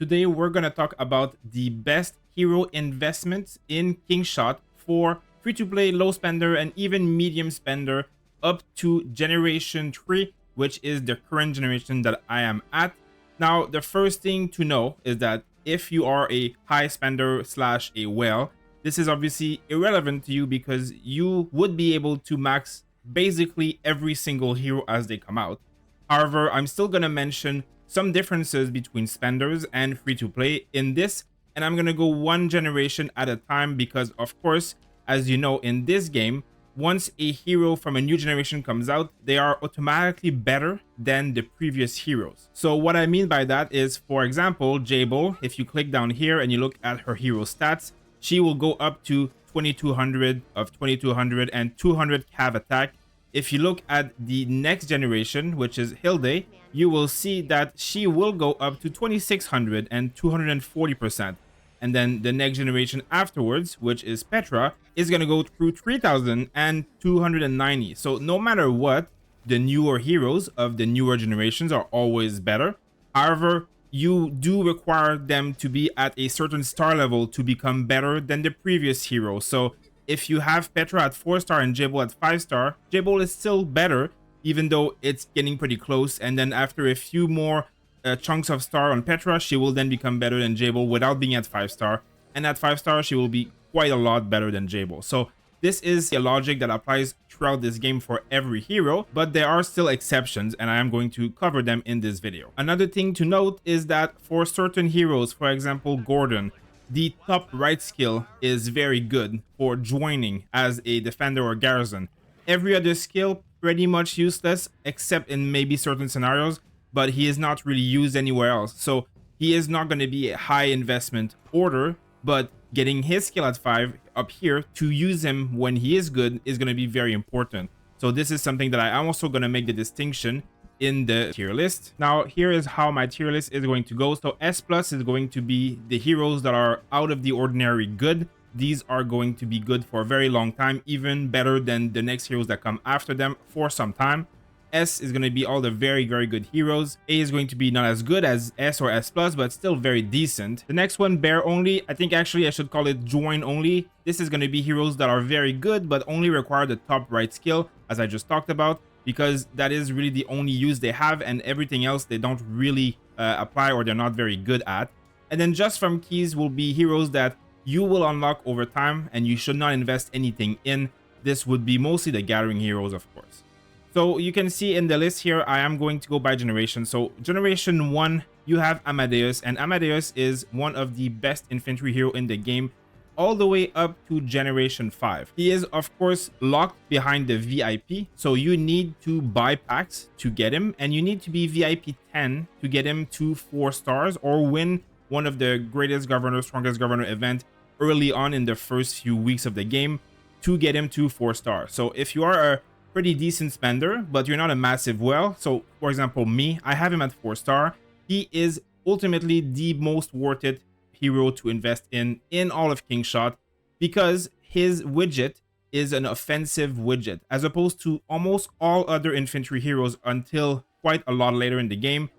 Today we're going to talk about the best hero investments in Kingshot for free-to-play, low spender, and even medium spender up to Generation 3, which is the current generation that I am at. Now, the first thing to know is that if you are a high spender slash a whale, this is obviously irrelevant to you because you would be able to max basically every single hero as they come out. However, I'm still going to mention some differences between spenders and free-to-play in this, and I'm going to go one generation at a time because, of course, as you know, in this game, once a hero from a new generation comes out, they are automatically better than the previous heroes. So what I mean by that is, for example, Jable, if you click down here and you look at her hero stats, she will go up to 2200 of 2200 and 200 cav attack. If you look at the next generation, which is Hilde, you will see that she will go up to 2600 and 240%. And then the next generation afterwards, which is Petra, is going to go through 3000 and 290. So no matter what, the newer heroes of the newer generations are always better. However, you do require them to be at a certain star level to become better than the previous hero. So if you have Petra at 4-star and Jable at 5-star, Jable is still better, even though it's getting pretty close. And then after a few more chunks of star on Petra, she will then become better than Jable without being at 5-star. And at 5-star, she will be quite a lot better than Jable. So this is a logic that applies throughout this game for every hero, but there are still exceptions, and I am going to cover them in this video. Another thing to note is that for certain heroes, for example, Gordon, the top right skill is very good for joining as a defender or garrison. Every other skill pretty much useless except in maybe certain scenarios, but he is not really used anywhere else. So he is not going to be a high investment order, but getting his skill at 5 up here to use him when he is good is going to be very important. So this is something that I am also going to make the distinction in the tier list. Now here is how my tier list is going to go. So S plus is going to be the heroes that are out of the ordinary good. These are going to be good for a very long time, even better than the next heroes that come after them for some time. S is going to be all the very good heroes. A is going to be not as good as S or S plus, but still very decent. The next one, Bear only, I think actually I should call it Join only. This is going to be heroes that are very good but only require the top right skill, as I just talked about, because that is really the only use they have, and everything else they don't really apply or they're not very good at. And then just from keys will be heroes that you will unlock over time and you should not invest anything in. This would be mostly the gathering heroes, of course. So you can see in the list here, I am going to go by generation. So generation 1, you have Amadeus, and Amadeus is one of the best infantry hero in the game, all the way up to generation 5. He is, of course, locked behind the VIP, so you need to buy packs to get him, and you need to be VIP 10 to get him to 4 stars or win one of the greatest governor, strongest governor event early on in the first few weeks of the game to get him to 4 stars. So if you are a pretty decent spender, but you're not a massive whale, so for example me, I have him at 4-star. He is ultimately the most worth it hero to invest in all of Kingshot because his widget is an offensive widget as opposed to almost all other infantry heroes until quite a lot later in the game.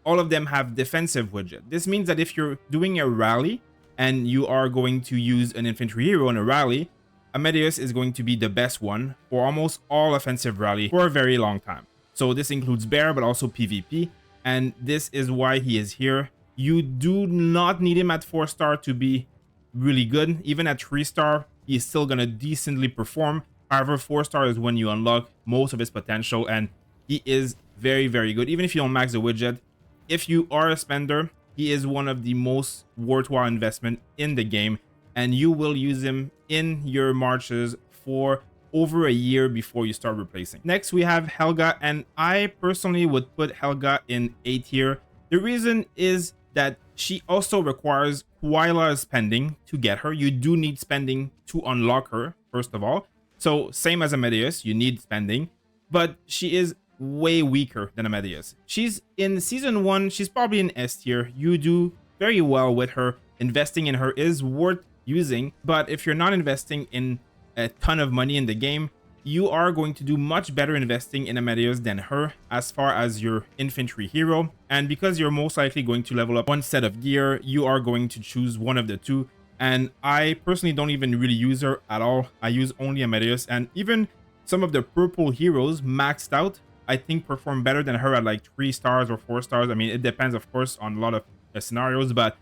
All of them have defensive widget. This means that if you're doing a rally and you are going to use an infantry hero in a rally, Amadeus is going to be the best one for almost all offensive rally for a very long time. So this includes Bear, but also PvP, and this is why he is here. You do not need him at 4-star to be really good. Even at 3-star, he's still gonna decently perform. However, 4-star is when you unlock most of his potential, and he is very good. Even if you don't max the widget, if you are a spender, he is one of the most worthwhile investment in the game, and you will use him in your marches for over a year before you start replacing. Next, we have Helga, and I personally would put Helga in A tier. The reason is that she also requires quite a lot of spending to get her. You do need spending to unlock her, first of all. So same as Amadeus, you need spending, but she is way weaker than Amadeus. She's in season 1, she's probably in S tier. You do very well with her. Investing in her is worth using, but if you're not investing in a ton of money in the game, you are going to do much better investing in Amadeus than her as far as your infantry hero. And because you're most likely going to level up one set of gear, you are going to choose one of the two. And I personally don't even really use her at all. I use only Amadeus, and even some of the purple heroes maxed out, I think perform better than her at like 3 stars or 4 stars. I mean, it depends, of course, on a lot of scenarios, but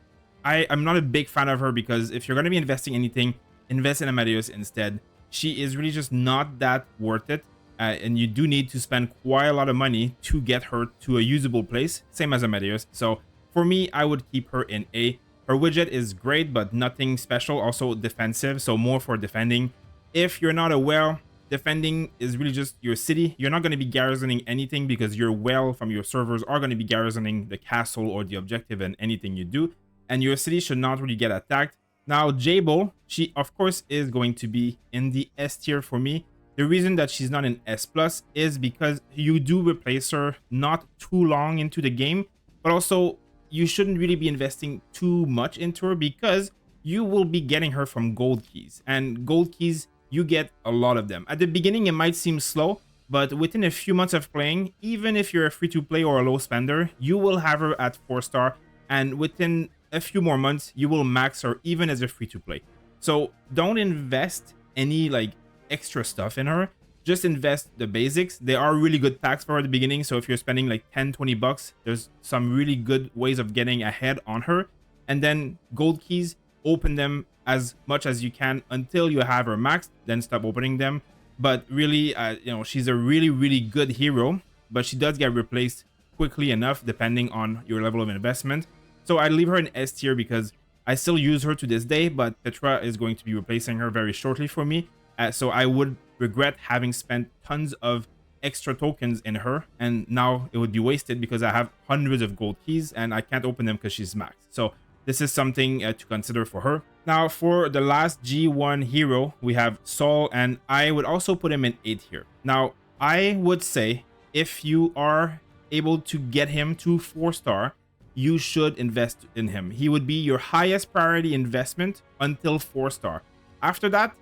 I'm not a big fan of her because if you're going to be investing anything, invest in Amadeus instead. She is really just not that worth it, and you do need to spend quite a lot of money to get her to a usable place, same as Amadeus. So for me, I would keep her in A. Her widget is great, but nothing special. Also defensive, so more for defending. If you're not a whale, defending is really just your city. You're not going to be garrisoning anything because your whale from your servers are going to be garrisoning the castle or the objective and anything you do. And your city should not really get attacked. Now, Jabo, she of course is going to be in the S tier for me. The reason that she's not in S plus is because you do replace her not too long into the game, but also you shouldn't really be investing too much into her because you will be getting her from gold keys, and gold keys, you get a lot of them. At the beginning, it might seem slow, but within a few months of playing, even if you're a free-to-play or a low spender, you will have her at 4-star, and within a few more months, you will max her even as a free-to-play. So don't invest any like extra stuff in her. Just invest the basics. There are really good packs for her at the beginning, so if you're spending like 10-20 bucks, there's some really good ways of getting ahead on her. And then gold keys, open them as much as you can until you have her maxed, then stop opening them. But really, you know, she's a really good hero, but she does get replaced quickly enough depending on your level of investment. So I leave her in S tier because I still use her to this day, but Petra is going to be replacing her very shortly for me. So I would regret having spent tons of extra tokens in her, and now it would be wasted because I have hundreds of gold keys and I can't open them because she's maxed. So this is something to consider for her. Now for the last G1 hero, we have Saul, and I would also put him in 8 here. Now I would say if you are able to get him to 4-star, you should invest in him. He would be your highest priority investment until 4-star. After that,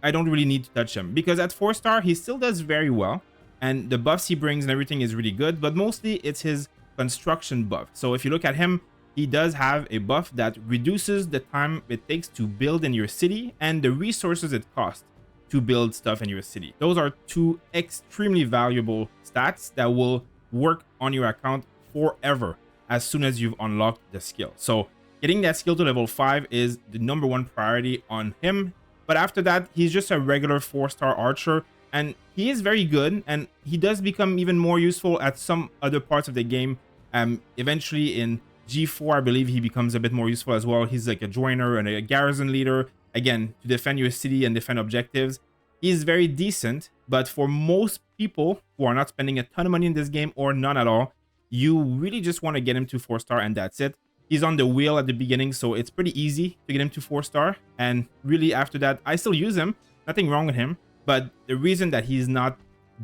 I don't really need to touch him because at 4-star, he still does very well. And the buffs he brings and everything is really good, but mostly it's his construction buff. So if you look at him, he does have a buff that reduces the time it takes to build in your city and the resources it costs to build stuff in your city. Those are two extremely valuable stats that will work on your account forever as soon as you've unlocked the skill. So getting that skill to level 5 is the #1 priority on him. But after that, he's just a regular 4-star archer, and he is very good, and he does become even more useful at some other parts of the game. Eventually in G4, I believe he becomes a bit more useful as well. He's like a joiner and a garrison leader, again, to defend your city and defend objectives. He's very decent, but for most people who are not spending a ton of money in this game or none at all, you really just want to get him to 4-star and that's it. He's on the wheel at the beginning, so it's pretty easy to get him to 4-star. And really after that, I still use him. Nothing wrong with him. But the reason that he's not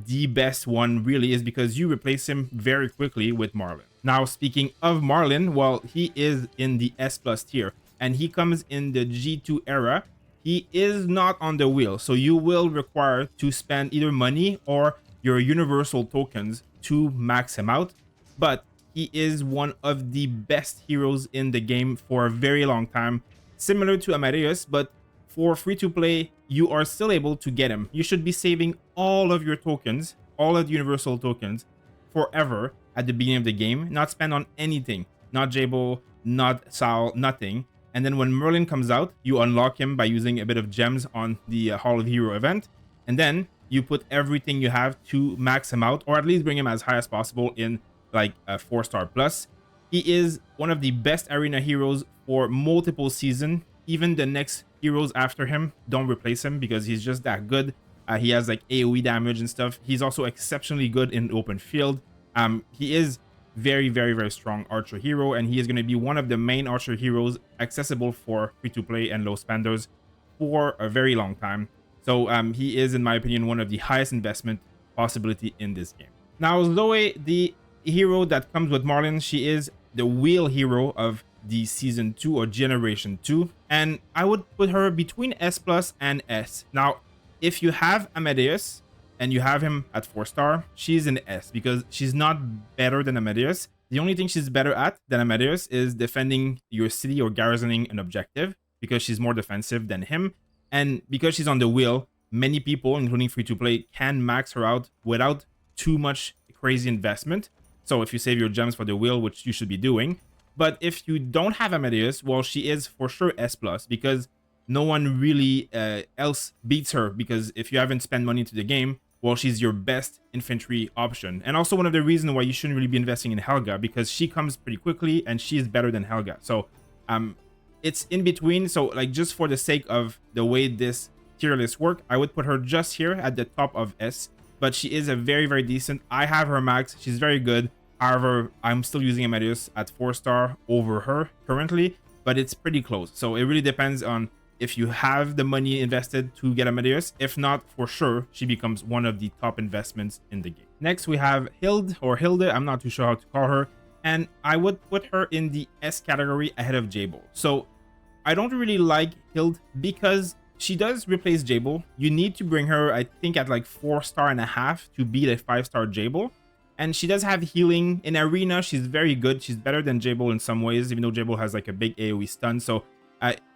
the best one really is because you replace him very quickly with Marlin. Now, speaking of Marlin, well, he is in the S plus tier and he comes in the G2 era. He is not on the wheel, so you will require to spend either money or your universal tokens to max him out. But he is one of the best heroes in the game for a very long time, similar to Amadeus, but for free-to-play, you are still able to get him. You should be saving all of your tokens, all of the universal tokens, forever at the beginning of the game, not spend on anything, not Jabo, not Sal, nothing. And then when Merlin comes out, you unlock him by using a bit of gems on the Hall of Hero event, and then you put everything you have to max him out, or at least bring him as high as possible in like a 4-star plus. He is one of the best arena heroes for multiple seasons. Even the next heroes after him don't replace him because he's just that good. He has like AoE damage and stuff. He's also exceptionally good in open field. He is very strong archer hero, and he is going to be one of the main archer heroes accessible for free-to-play and low spenders for a very long time. So he is, in my opinion, one of the highest investment possibility in this game. Now Zoe, the hero that comes with Marlin, she is the wheel hero of the season 2 or generation 2, and I would put her between S plus and S. Now if you have Amadeus, and you have him at 4-star, she's an S because she's not better than Amadeus. The only thing she's better at than Amadeus is defending your city or garrisoning an objective because she's more defensive than him. And because she's on the wheel, many people, including free-to-play, can max her out without too much crazy investment. So if you save your gems for the wheel, which you should be doing. But if you don't have Amadeus, well, she is for sure S+, because no one really else beats her, because if you haven't spent money into the game, well, she's your best infantry option. And also one of the reasons why you shouldn't really be investing in Helga, because she comes pretty quickly and she is better than Helga. So it's in between. So like, just for the sake of the way this tier list work, I would put her just here at the top of S, but she is a very, very decent. I have her max. She's very good. However, I'm still using Amadeus at 4-star over her currently, but it's pretty close. So it really depends on if you have the money invested to get Amadeus. If not, for sure, she becomes one of the top investments in the game. Next, we have Hild or Hilde. I'm not too sure how to call her. And I would put her in the S category ahead of Jable. So I don't really like Hild because she does replace Jable. You need to bring her, I think, at like 4.5 to beat a 5-star Jable. And she does have healing. In Arena, she's very good. She's better than Jable in some ways, even though Jable has like a big AoE stun. So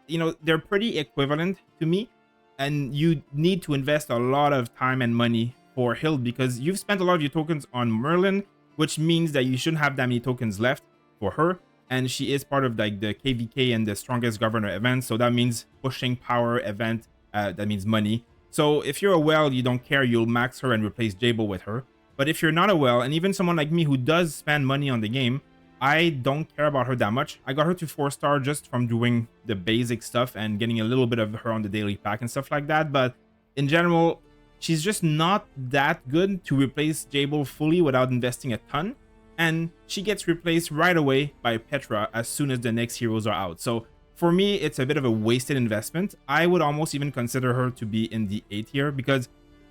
you know, they're pretty equivalent to me, and you need to invest a lot of time and money for Hild because you've spent a lot of your tokens on Merlin, which means that you shouldn't have that many tokens left for her, and she is part of like the KVK and the Strongest Governor event, so that means pushing power event, that means money. So if you're a well, you don't care, you'll max her and replace Jable with her. But if you're not a well, and even someone like me who does spend money on the game, I don't care about her that much. I got her to 4-star just from doing the basic stuff and getting a little bit of her on the daily pack and stuff like that. But in general, she's just not that good to replace Jable fully without investing a ton. And she gets replaced right away by Petra as soon as the next heroes are out. So for me, it's a bit of a wasted investment. I would almost even consider her to be in the A tier because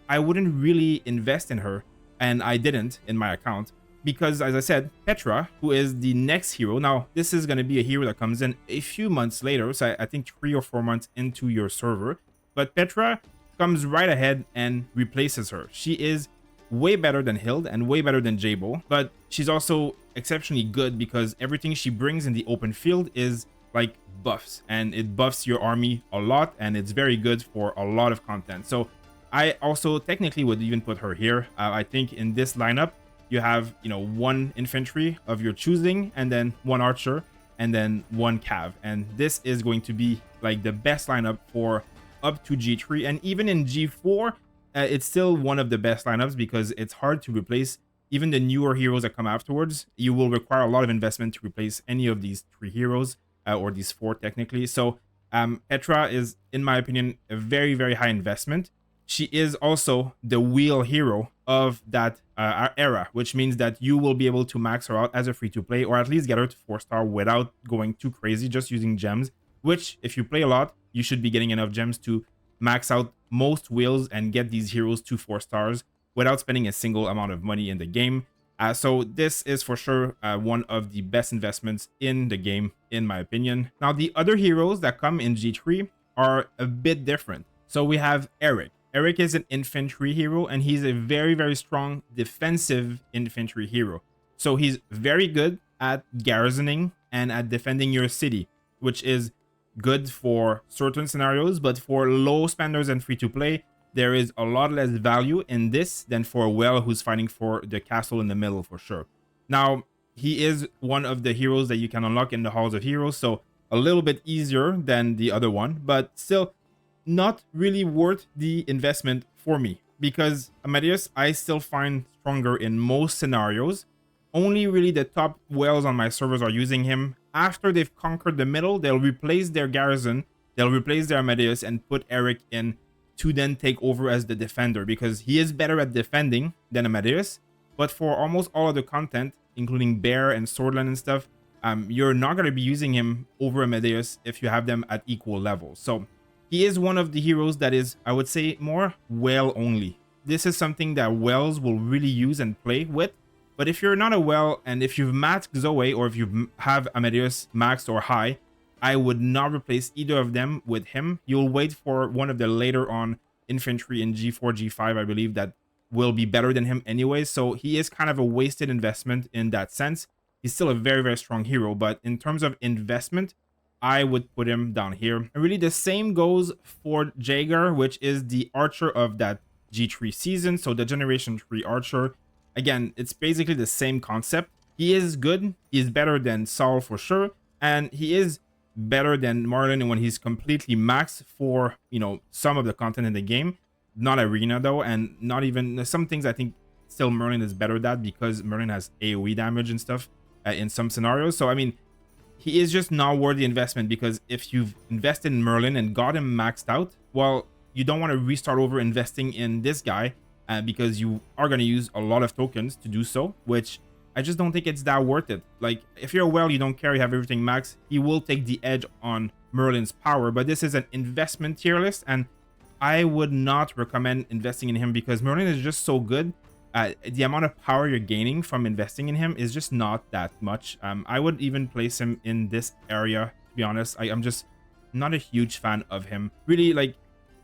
I wouldn't really invest in her. And I didn't in my account. Because, as I said, Petra, who is the next hero, now this is going to be a hero that comes in a few months later, so I think 3 or 4 months into your server, but Petra comes right ahead and replaces her. She is way better than Hild and way better than Jable, but she's also exceptionally good because everything she brings in the open field is like buffs, and it buffs your army a lot, and it's very good for a lot of content. So I also technically would even put her here. I think in this lineup, you have, you know, 1 infantry of your choosing, and then 1 archer, and then 1 cav. And this is going to be like the best lineup for up to G3. And even in G4, it's still one of the best lineups because it's hard to replace even the newer heroes that come afterwards. You will require a lot of investment to replace any of these 3 heroes, or these 4 technically. So Petra is, in my opinion, a very, very high investment. She is also the wheel hero of that era, which means that you will be able to max her out as a free-to-play, or at least get her to 4-star without going too crazy, just using gems, which if you play a lot, you should be getting enough gems to max out most wheels and get these heroes to 4 stars without spending a single amount of money in the game. So this is for sure one of the best investments in the game, in my opinion. Now, the other heroes that come in G3 are a bit different. So we have Eric. Eric is an infantry hero, and he's a very, very strong defensive infantry hero. So he's very good at garrisoning and at defending your city, which is good for certain scenarios, but for low spenders and free-to-play, there is a lot less value in this than for a well who's fighting for the castle in the middle for sure. Now, he is one of the heroes that you can unlock in the Halls of Heroes, so a little bit easier than the other one, but still not really worth the investment for me, because Amadeus I still find stronger in most scenarios. Only really the top wells on my servers are using him. After they've conquered the middle, they'll replace their garrison, they'll replace their Amadeus and put Eric in to then take over as the defender, because he is better at defending than Amadeus. But for almost all of the content, including Bear and Swordland and stuff, you're not going to be using him over Amadeus if you have them at equal levels. So he is one of the heroes that is, I would say, more well only. This is something that wells will really use and play with. But if you're not a well, and if you've maxed Zoe, or if you have Amadeus maxed or high, I would not replace either of them with him. You'll wait for one of the later on infantry in G4, G5, I believe, that will be better than him anyway. So he is kind of a wasted investment in that sense. He's still a very, very strong hero, but in terms of investment, I would put him down here. And really the same goes for Jaeger, which is the archer of that G3 season. So the Generation 3 archer. Again, it's basically the same concept. He is good. He is better than Saul for sure. And he is better than Merlin when he's completely maxed for, you know, some of the content in the game. Not Arena though, and not even some things I think still Merlin is better at that because Merlin has AoE damage and stuff in some scenarios. So I mean, he is just not worth the investment because if you've invested in Merlin and got him maxed out, well, you don't want to restart over investing in this guy because you are going to use a lot of tokens to do so, which I just don't think it's that worth it. Like, if you're well, you don't care, you have everything maxed, he will take the edge on Merlin's power, but this is an investment tier list, and I would not recommend investing in him because Merlin is just so good. The amount of power you're gaining from investing in him is just not that much. I would even place him in this area, to be honest. I'm just not a huge fan of him. Really, like,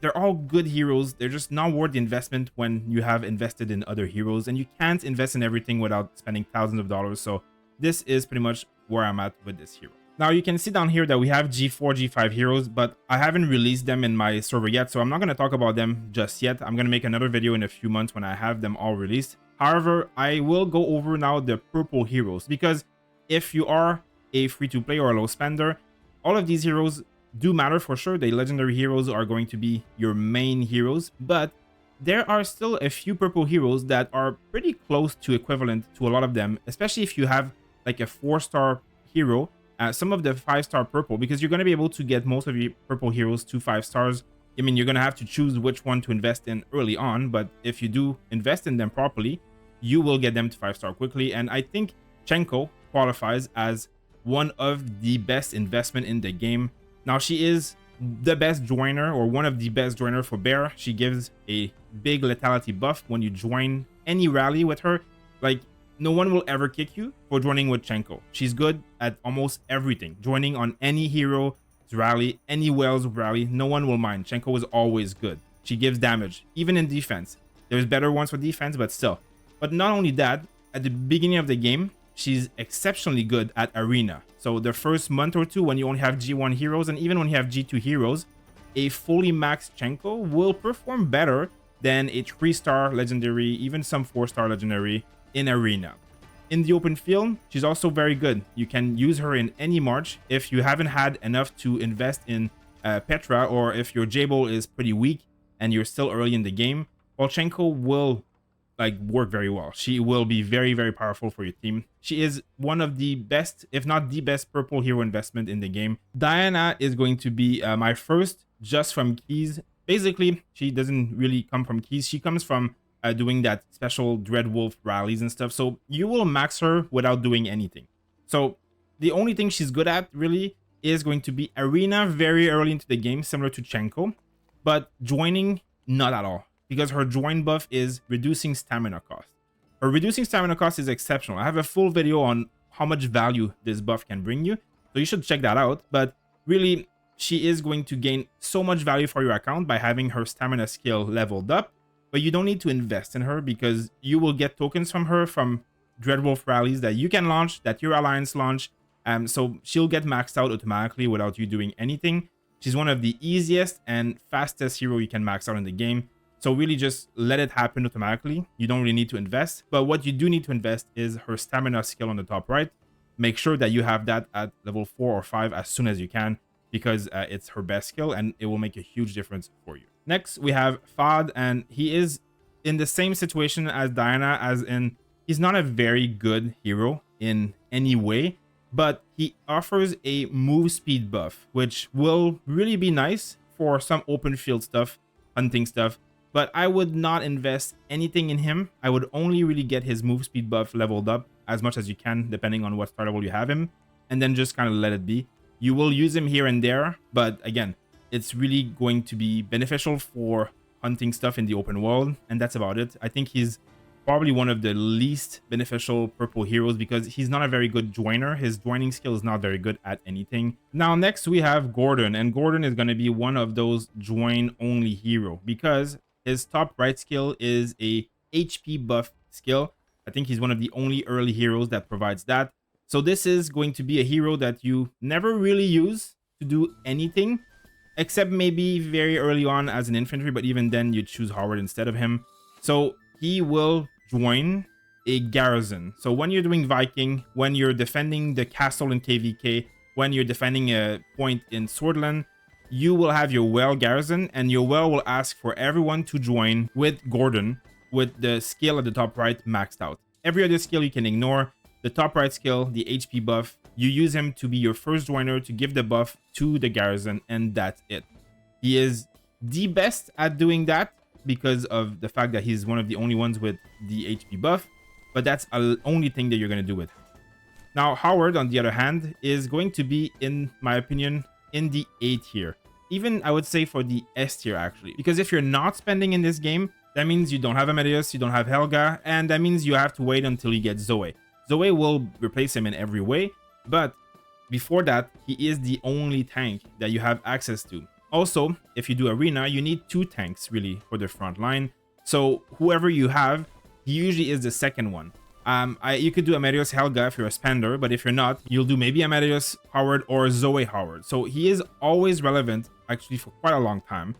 they're all good heroes. They're just not worth the investment when you have invested in other heroes, and you can't invest in everything without spending thousands of dollars. So this is pretty much where I'm at with this hero. Now you can see down here that we have G4, G5 heroes, but I haven't released them in my server yet, so I'm not going to talk about them just yet. I'm going to make another video in a few months when I have them all released. However, I will go over now the purple heroes, because if you are a free-to-play or a low spender, all of these heroes do matter for sure. The legendary heroes are going to be your main heroes, but there are still a few purple heroes that are pretty close to equivalent to a lot of them, especially if you have like a 4-star hero. Some of the 5-star purple, because you're going to be able to get most of your purple heroes to 5 stars. I mean, you're going to have to choose which one to invest in early on, but if you do invest in them properly, you will get them to 5-star quickly. And I think Chenko qualifies as one of the best investment in the game. Now, she is the best joiner, or one of the best joiner for Bear. She gives a big lethality buff when you join any rally with her. Like, no one will ever kick you for joining with Chenko. She's good at almost everything. Joining on any hero's rally, any whale's rally, no one will mind. Chenko is always good. She gives damage, even in defense. There's better ones for defense, but still. But not only that, at the beginning of the game, she's exceptionally good at Arena. So the first month or two, when you only have G1 heroes, and even when you have G2 heroes, a fully maxed Chenko will perform better than a 3-star legendary, even some 4-star legendary in Arena. In the open field, she's also very good. You can use her in any March if you haven't had enough to invest in Petra, or if your Jable is pretty weak and you're still early in the game. Well, Chenko will like work very well. She will be very, very powerful for your team. She is one of the best, if not the best, purple hero investment in the game. Diana is going to be my first just from keys. Basically, she doesn't really come from keys. She comes from doing that special Dreadwolf rallies and stuff. So you will max her without doing anything. So the only thing she's good at really is going to be Arena very early into the game, similar to Chenko, but joining, not at all, because her join buff is reducing stamina cost. Her reducing stamina cost is exceptional. I have a full video on how much value this buff can bring you, so you should check that out. But really, she is going to gain so much value for your account by having her stamina skill leveled up, but you don't need to invest in her because you will get tokens from her from Dreadwolf rallies that you can launch, that your alliance launch. So she'll get maxed out automatically without you doing anything. She's one of the easiest and fastest hero you can max out in the game. So really just let it happen automatically. You don't really need to invest. But what you do need to invest is her stamina skill on the top right. Make sure that you have that at level 4 or 5 as soon as you can, because it's her best skill and it will make a huge difference for you. Next, we have Fad, and he is in the same situation as Diana, as in he's not a very good hero in any way, but he offers a move speed buff, which will really be nice for some open field stuff, hunting stuff. But I would not invest anything in him. I would only really get his move speed buff leveled up as much as you can, depending on what star level you have him, and then just kind of let it be. You will use him here and there, but again, it's really going to be beneficial for hunting stuff in the open world, and that's about it. I think he's probably one of the least beneficial purple heroes because he's not a very good joiner. His joining skill is not very good at anything. Now, next we have Gordon, and Gordon is going to be one of those join-only hero because his top right skill is a HP buff skill. I think he's one of the only early heroes that provides that. So this is going to be a hero that you never really use to do anything, except maybe very early on as an infantry, but even then you choose Howard instead of him. So he will join a garrison. So when you're doing Viking, when you're defending the castle in KVK, when you're defending a point in Swordland, you will have your well garrison, and your well will ask for everyone to join with Gordon, with the skill at the top right maxed out. Every other skill you can ignore. The top right skill, the HP buff, you use him to be your first joiner to give the buff to the garrison, and that's it. He is the best at doing that because of the fact that he's one of the only ones with the HP buff, but that's the only thing that you're going to do with him. Now, Howard, on the other hand, is going to be, in my opinion, in the A tier. Even, I would say, for the S tier, actually. Because if you're not spending in this game, that means you don't have Amadeus, you don't have Helga, and that means you have to wait until you get Zoe. Zoe will replace him in every way, but before that, he is the only tank that you have access to. Also, if you do arena, you need 2 tanks, really, for the front line. So whoever you have, he usually is the second one. You could do Amadeus Helga if you're a spender, but if you're not, you'll do maybe Amadeus Howard or Zoe Howard. So he is always relevant, actually, for quite a long time.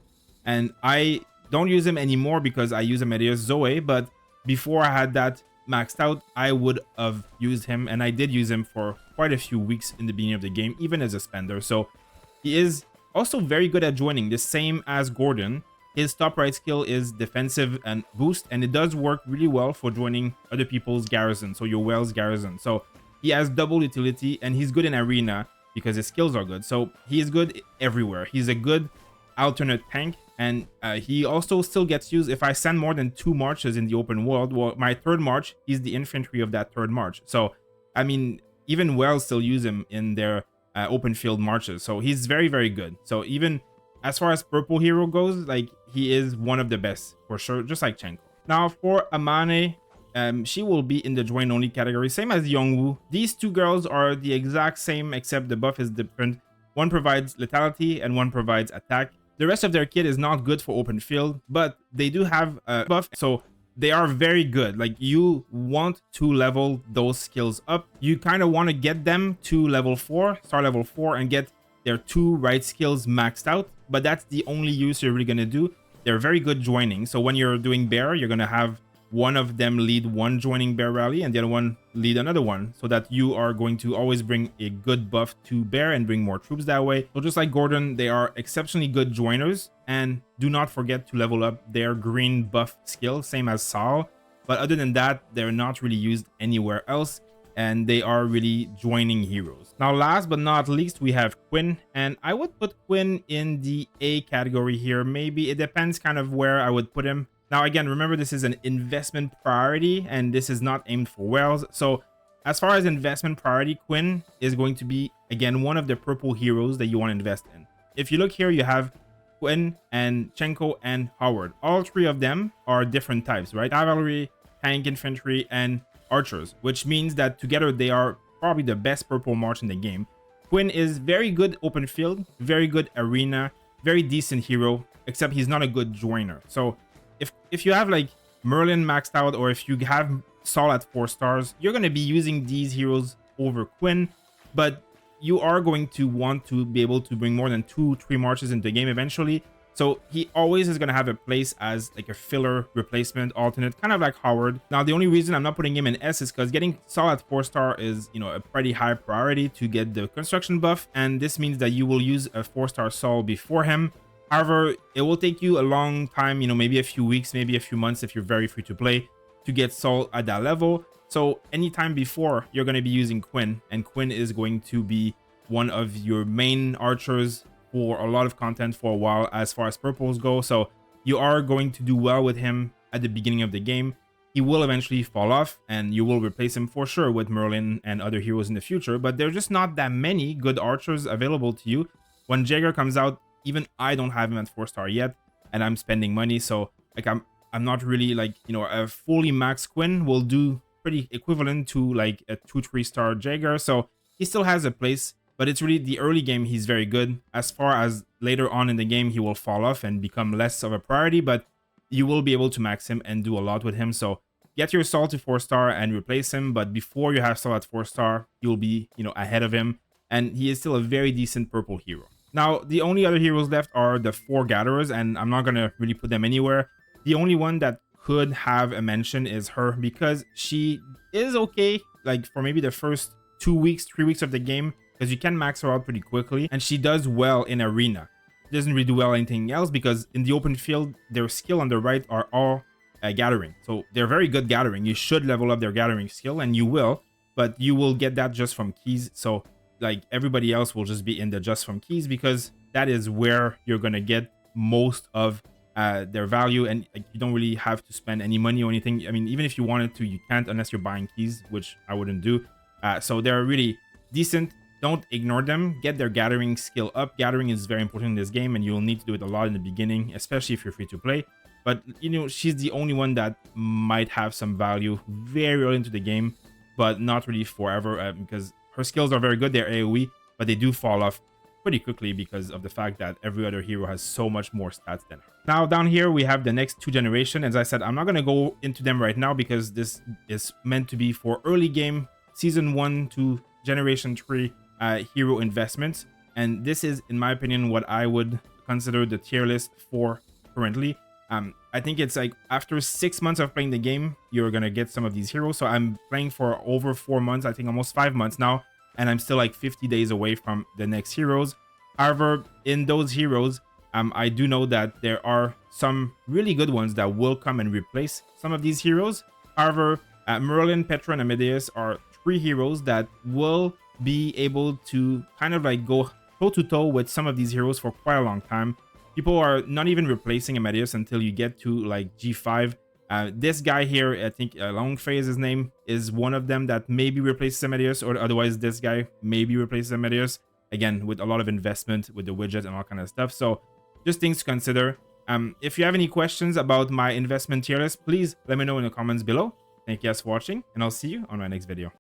And I don't use him anymore because I use Amadeus Zoe, but before I had that maxed out, I would have used him, and I did use him for quite a few weeks in the beginning of the game, even as a spender. So he is also very good at joining, the same as Gordon. His top right skill is defensive and boost, and it does work really well for joining other people's garrison, so your Wells garrison. So he has double utility, and he's good in arena because his skills are good. So he is good everywhere. He's a good alternate tank, and he also still gets used if I send more than 2 marches in the open world. Well, my 3rd march, he's the infantry of that 3rd march. So, I mean, even Wells still use him in their open field marches. So he's very, very good. So even as far as purple hero goes, like, he is one of the best for sure, just like Chenko. Now for Amane, she will be in the join only category, same as Youngwoo. These 2 girls are the exact same, except the buff is different. One provides lethality and one provides attack. The rest of their kit is not good for open field, but they do have a buff, so they are very good. Like, you want to level those skills up. You kind of want to get them to level 4, start level 4, and get their 2 right skills maxed out, but that's the only use you're really going to do. They're very good joining, so when you're doing bear, you're going to have one of them lead one joining bear rally and the other one lead another one, so that you are going to always bring a good buff to bear and bring more troops that way. So just like Gordon, they are exceptionally good joiners, and do not forget to level up their green buff skill, same as Saul. But other than that, they're not really used anywhere else, and they are really joining heroes. Now, last but not least, we have Quinn, and I would put Quinn in the A category here. Maybe it depends kind of where I would put him. Now, again, remember, this is an investment priority, and this is not aimed for Wells. So as far as investment priority, Quinn is going to be, again, one of the purple heroes that you want to invest in. If you look here, you have Quinn and Chenko and Howard. All 3 of them are different types, right? Cavalry, tank, infantry, and archers, which means that together they are probably the best purple march in the game. Quinn is very good open field, very good arena, very decent hero, except he's not a good joiner. So if you have like Merlin maxed out, or if you have Saul at 4 stars, you're going to be using these heroes over Quinn, but you are going to want to be able to bring more than 2-3 marches into the game eventually. So he always is going to have a place as like a filler replacement alternate, kind of like Howard. Now, the only reason I'm not putting him in S is because getting Saul at 4 star is, you know, a pretty high priority to get the construction buff, and this means that you will use a 4-star Saul before him. However, it will take you a long time, you know, maybe a few weeks, maybe a few months if you're very free to play, to get Saul at that level. So anytime before, you're going to be using Quinn, and Quinn is going to be one of your main archers for a lot of content for a while as far as purples go. So you are going to do well with him at the beginning of the game. He will eventually fall off, and you will replace him for sure with Merlin and other heroes in the future, but there's just not that many good archers available to you. When Jaeger comes out, even I don't have him at 4-star yet, and I'm spending money, so like I'm not really like, you know, a fully max Quinn will do pretty equivalent to like a 2-3-star Jaeger, so he still has a place, but it's really the early game he's very good. As far as later on in the game, he will fall off and become less of a priority, but you will be able to max him and do a lot with him. So get your Saul to 4-star and replace him, but before you have Saul at 4-star, you'll be, you know, ahead of him, and he is still a very decent purple hero. Now, the only other heroes left are the 4 gatherers, and I'm not gonna really put them anywhere. The only one that could have a mention is her, because she is okay, like for maybe the first 2 weeks, 3 weeks of the game, because you can max her out pretty quickly, and she does well in arena. She doesn't really do well anything else, because in the open field, their skill on the right are all gathering. So they're very good gathering. You should level up their gathering skill, and you will, but you will get that just from keys. So like everybody else will just be in the just from keys, because that is where you're gonna get most of their value, and like, you don't really have to spend any money or anything. I mean, even if you wanted to, you can't unless you're buying keys, which I wouldn't do. So they're really decent. Don't ignore them. Get their gathering skill up. Gathering is very important in this game, and you'll need to do it a lot in the beginning, especially if you're free to play. But, you know, she's the only one that might have some value very early into the game, but not really forever, because her skills are very good. They're AoE, but they do fall off pretty quickly because of the fact that every other hero has so much more stats than her. Now, down here, we have the next 2 generations. As I said, I'm not going to go into them right now because this is meant to be for early game, Season 1 to Generation 3 hero investments. And this is, in my opinion, what I would consider the tier list for currently. I think it's like after 6 months of playing the game, you're gonna get some of these heroes. So I'm playing for over 4 months, I think almost 5 months now, and I'm still like 50 days away from the next heroes. However, in those heroes, I do know that there are some really good ones that will come and replace some of these heroes. However, Merlin, Petra, and Amadeus are 3 heroes that will be able to kind of like go toe-to-toe with some of these heroes for quite a long time. People are not even replacing Amadeus until you get to like G5. This guy here, I think Longfei is his name, is one of them that maybe replaces Amadeus, or otherwise this guy maybe replaces Amadeus. Again, with a lot of investment with the widget and all kind of stuff. So just things to consider. If you have any questions about my investment tier list, please let me know in the comments below. Thank you guys for watching, and I'll see you on my next video.